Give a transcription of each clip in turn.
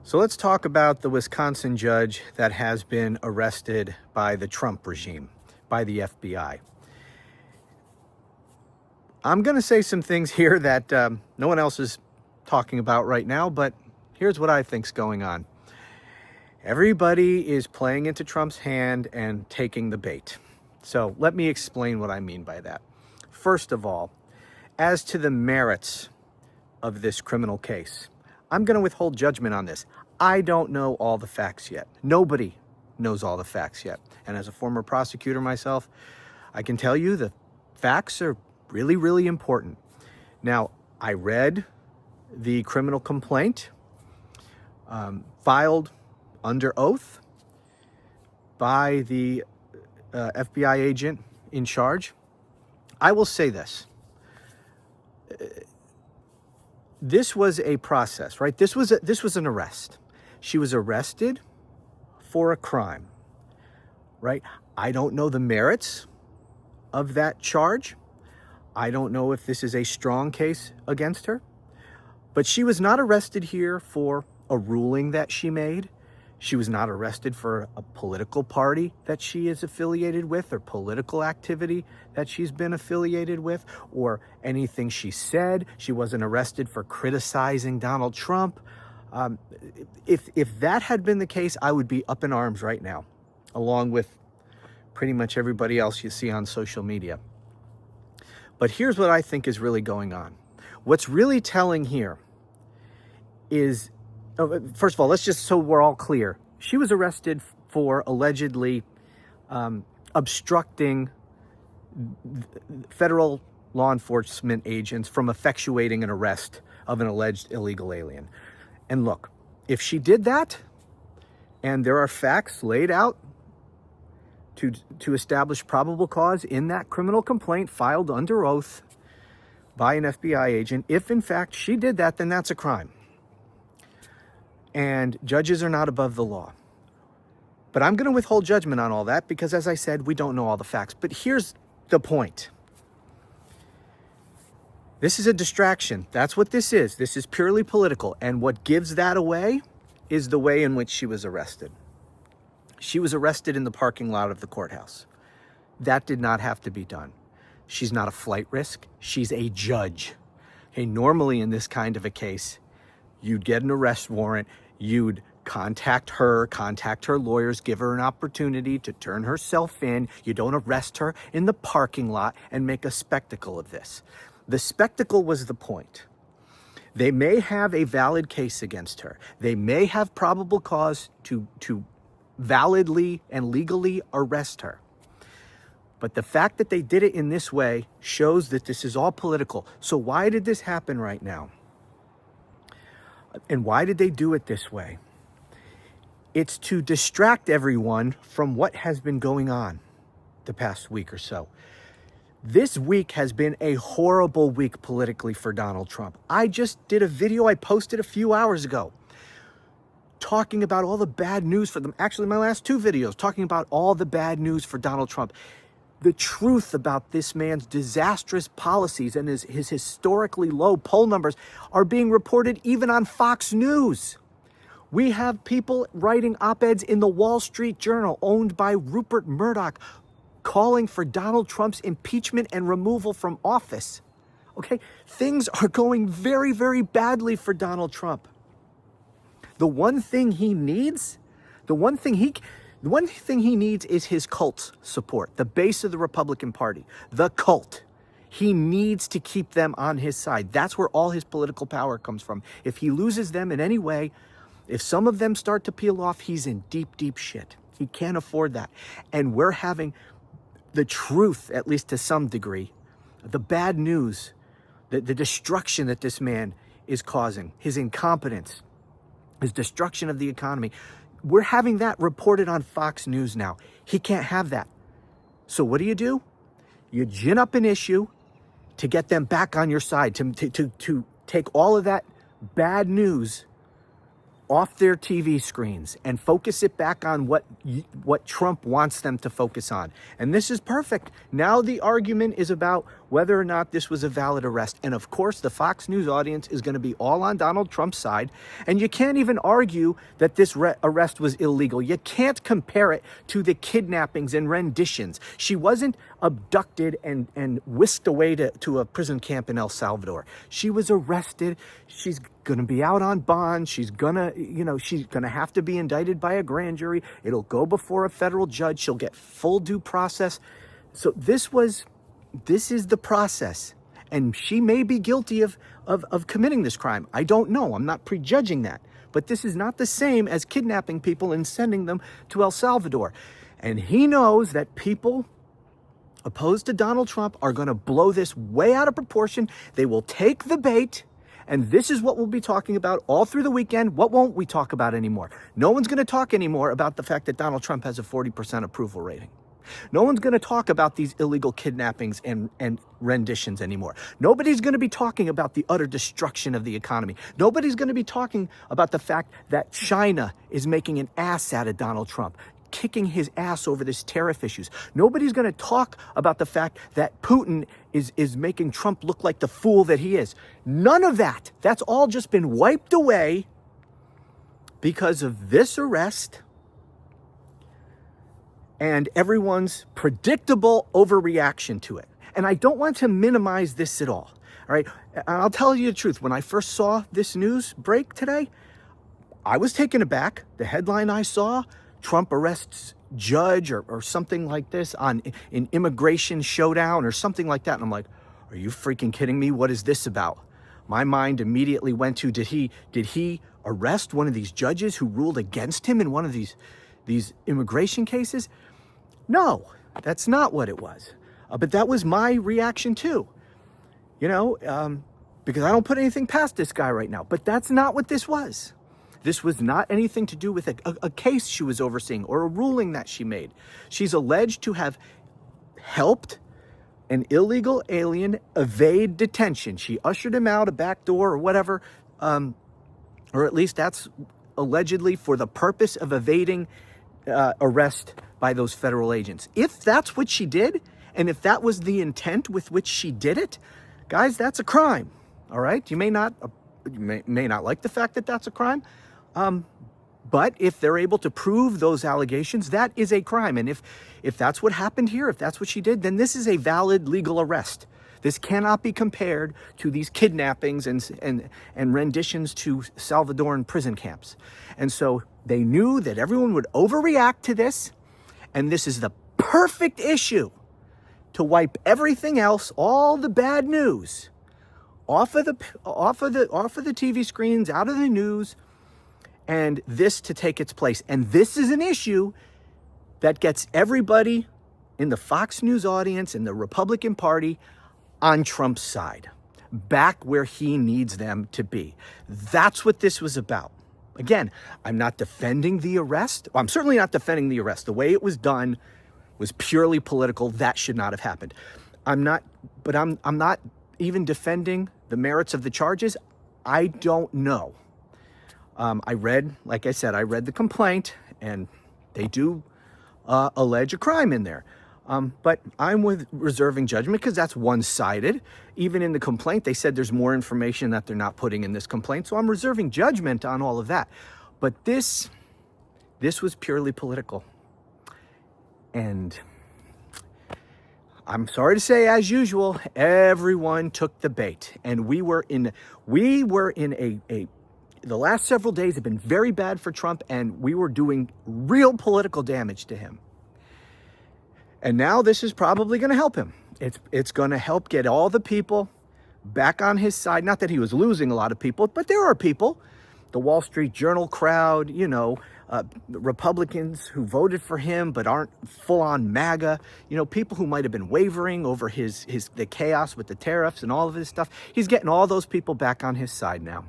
So let's talk about the Wisconsin judge that has been arrested by the Trump regime, by the FBI. I'm going to say some things here that no one else is talking about right now, but here's what I think's going on. Everybody is playing into Trump's hand and taking the bait. So let me explain what I mean by that. First of all, as to the merits of this criminal case, I'm going to withhold judgment on this. I don't know all the facts yet. Nobody knows all the facts yet. And as a former prosecutor myself, I can tell you the facts are really, really important. Now, I read the criminal complaint filed under oath by the FBI agent in charge. I will say this. This was a process, right? This was an arrest. She was arrested for a crime, right? I don't know the merits of that charge. I don't know if this is a strong case against her, but she was not arrested here for a ruling that she made. She was not arrested for a political party that she is affiliated with or political activity that she's been affiliated with or anything she said. She wasn't arrested for criticizing Donald Trump. If that had been the case, I would be up in arms right now, along with pretty much everybody else you see on social media. But here's what I think is really going on. What's really telling here is, first of all, let's just so we're all clear. She was arrested for allegedly obstructing federal law enforcement agents from effectuating an arrest of an alleged illegal alien. And look, if she did that, and there are facts laid out to establish probable cause in that criminal complaint filed under oath by an FBI agent, if in fact she did that, then that's a crime. And judges are not above the law. But I'm going to withhold judgment on all that because, as I said, we don't know all the facts. But here's the point. This is a distraction. That's what this is. This is purely political. And what gives that away is the way in which she was arrested. She was arrested in the parking lot of the courthouse. That did not have to be done. She's not a flight risk. She's a judge. Okay, normally in this kind of a case, you'd get an arrest warrant, you'd contact her lawyers, give her an opportunity to turn herself in. You don't arrest her in the parking lot and make a spectacle of this. The spectacle was the point. They may have a valid case against her. They may have probable cause to validly and legally arrest her. But the fact that they did it in this way shows that this is all political. So why did this happen right now? And why did they do it this way? It's to distract everyone from what has been going on the past week or so. This week has been a horrible week politically for Donald Trump. I just did a video I posted a few hours ago talking about all the bad news for them. Actually, my last two videos talking about all the bad news for Donald Trump. The truth about this man's disastrous policies and his historically low poll numbers are being reported even on Fox News. We have people writing op-eds in the Wall Street Journal, owned by Rupert Murdoch, calling for Donald Trump's impeachment and removal from office. Okay, things are going very, very badly for Donald Trump. The one thing he needs is his cult's support, the base of the Republican Party, the cult. He needs to keep them on his side. That's where all his political power comes from. If he loses them in any way, if some of them start to peel off, he's in deep, deep shit. He can't afford that. And we're having the truth, at least to some degree, the bad news, the destruction that this man is causing, his incompetence, his destruction of the economy. We're having that reported on Fox News now. He can't have that. So what do? You gin up an issue to get them back on your side, to take all of that bad news off their TV screens and focus it back on what Trump wants them to focus on. And this is perfect. Now the argument is about whether or not this was a valid arrest. And of course, the Fox News audience is going to be all on Donald Trump's side. And you can't even argue that this arrest was illegal. You can't compare it to the kidnappings and renditions. She wasn't abducted and whisked away to a prison camp in El Salvador. She was arrested. She's going to be out on bond. She's going to have to be indicted by a grand jury. It'll go before a federal judge. She'll get full due process. So this is the process. And she may be guilty of committing this crime. I don't know. I'm not prejudging that. But this is not the same as kidnapping people and sending them to El Salvador. And he knows that people opposed to Donald Trump are going to blow this way out of proportion. They will take the bait. And this is what we'll be talking about all through the weekend. What won't we talk about anymore? No one's going to talk anymore about the fact that Donald Trump has a 40% approval rating. No one's going to talk about these illegal kidnappings and renditions anymore. Nobody's going to be talking about the utter destruction of the economy. Nobody's going to be talking about the fact that China is making an ass out of Donald Trump, kicking his ass over this tariff issues. Nobody's going to talk about the fact that Putin is making Trump look like the fool that he is. None of that. That's all just been wiped away because of this arrest and everyone's predictable overreaction to it. And I don't want to minimize this at all right? And I'll tell you the truth. When I first saw this news break today, I was taken aback. The headline I saw, Trump arrests judge or something like this on an immigration showdown or something like that. And I'm like, are you freaking kidding me? What is this about? My mind immediately went to, did he arrest one of these judges who ruled against him in one of these immigration cases? No, that's not what it was. But that was my reaction too, because I don't put anything past this guy right now. But that's not what this was. This was not anything to do with a case she was overseeing or a ruling that she made. She's alleged to have helped an illegal alien evade detention. She ushered him out a back door or whatever, or at least that's allegedly for the purpose of evading arrest by those federal agents. If that's what she did, and if that was the intent with which she did it, guys, that's a crime. All right, you may not like the fact that that's a crime, but if they're able to prove those allegations, that is a crime. And if that's what happened here, if that's what she did, then this is a valid legal arrest. This cannot be compared to these kidnappings and renditions to Salvadoran prison camps. And so they knew that everyone would overreact to this, and this is the perfect issue to wipe everything else, all the bad news, off of the TV screens, out of the news, and this to take its place. And this is an issue that gets everybody in the Fox News audience and the Republican Party on Trump's side, back where he needs them to be. That's what this was about. Again, I'm not defending the arrest. I'm certainly not defending the arrest. The way it was done was purely political. That should not have happened. I'm not even defending the merits of the charges. I don't know. Like I said, I read the complaint, and they do allege a crime in there. But I'm reserving judgment because that's one-sided. Even in the complaint, they said there's more information that they're not putting in this complaint. So I'm reserving judgment on all of that. But this was purely political. And I'm sorry to say, as usual, everyone took the bait. And we were in the last several days have been very bad for Trump, and we were doing real political damage to him. And now this is probably going to help him. It's going to help get all the people back on his side. Not that he was losing a lot of people, but there are people, the Wall Street Journal crowd, Republicans who voted for him but aren't full-on MAGA, people who might have been wavering over the chaos with the tariffs and all of his stuff. He's getting all those people back on his side now.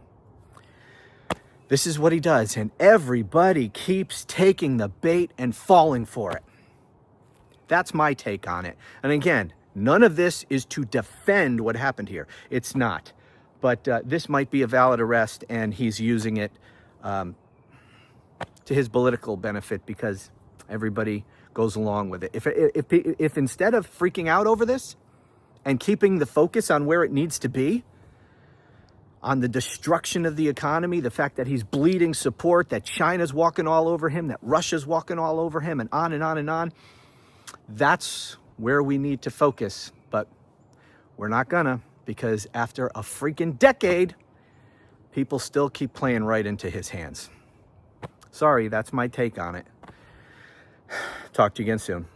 This is what he does, and everybody keeps taking the bait and falling for it. That's my take on it. And again, none of this is to defend what happened here. It's not. But this might be a valid arrest, and he's using it to his political benefit because everybody goes along with it. If instead of freaking out over this and keeping the focus on where it needs to be, on the destruction of the economy, the fact that he's bleeding support, that China's walking all over him, that Russia's walking all over him, and on and on and on. That's where we need to focus. But we're not gonna, because after a freaking decade, people still keep playing right into his hands. Sorry, that's my take on it. Talk to you again soon.